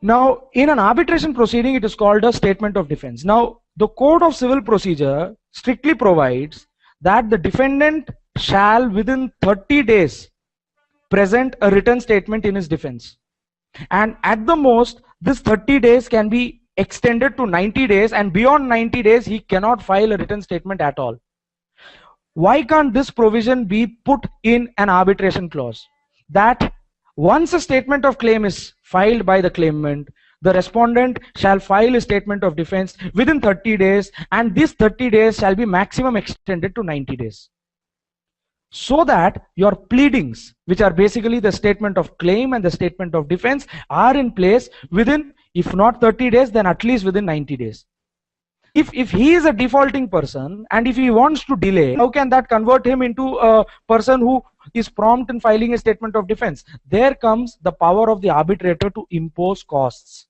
Now, in an arbitration proceeding, it is called a statement of defense. Now, the Code of Civil Procedure strictly provides that the defendant shall within 30 days present a written statement in his defense. And at the most, this 30 days can be extended to 90 days, and beyond 90 days, he cannot file a written statement at all. Why can't this provision be put in an arbitration clause? That once a statement of claim is filed by the claimant, the respondent shall file a statement of defense within 30 days, and this 30 days shall be maximum extended to 90 days. So that your pleadings, which are basically the statement of claim and the statement of defense, are in place within, if not 30 days, then at least within 90 days. If he is a defaulting person and if he wants to delay, how can that convert him into a person who is prompt in filing a statement of defense? There comes the power of the arbitrator to impose costs.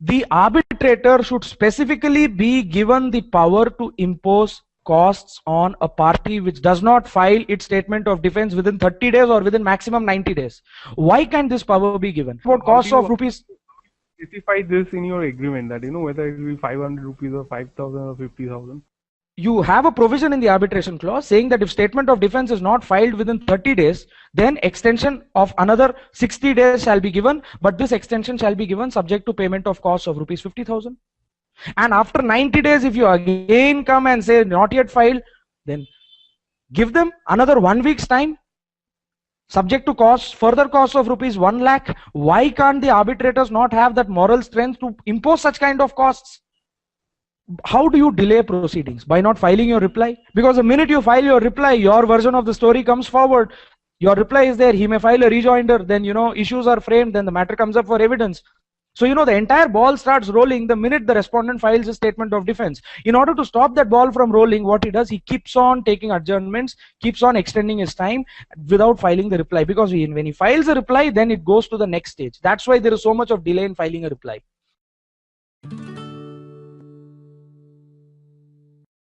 The arbitrator should specifically be given the power to impose costs on a party which does not file its statement of defense within 30 days or within maximum 90 days. Why can't this power be given? What cost of rupees? Specify this in your agreement that, whether it will be 500 rupees or 5,000 or 50,000. You have a provision in the arbitration clause saying that if statement of defense is not filed within 30 days, then extension of another 60 days shall be given, but this extension shall be given subject to payment of costs of rupees 50,000. And after 90 days, if you again come and say not yet filed, then give them another 1 week's time, subject to costs, further costs of rupees 1 lakh. Why can't the arbitrators not have that moral strength to impose such kind of costs? How do you delay proceedings? By not filing your reply. Because the minute you file your reply, your version of the story comes forward. Your reply is there. He may file a rejoinder. Then, issues are framed. Then the matter comes up for evidence. So, the entire ball starts rolling the minute the respondent files a statement of defense. In order to stop that ball from rolling, what he does, he keeps on taking adjournments, keeps on extending his time without filing the reply. Because when he files a reply, then it goes to the next stage. That's why there is so much of delay in filing a reply.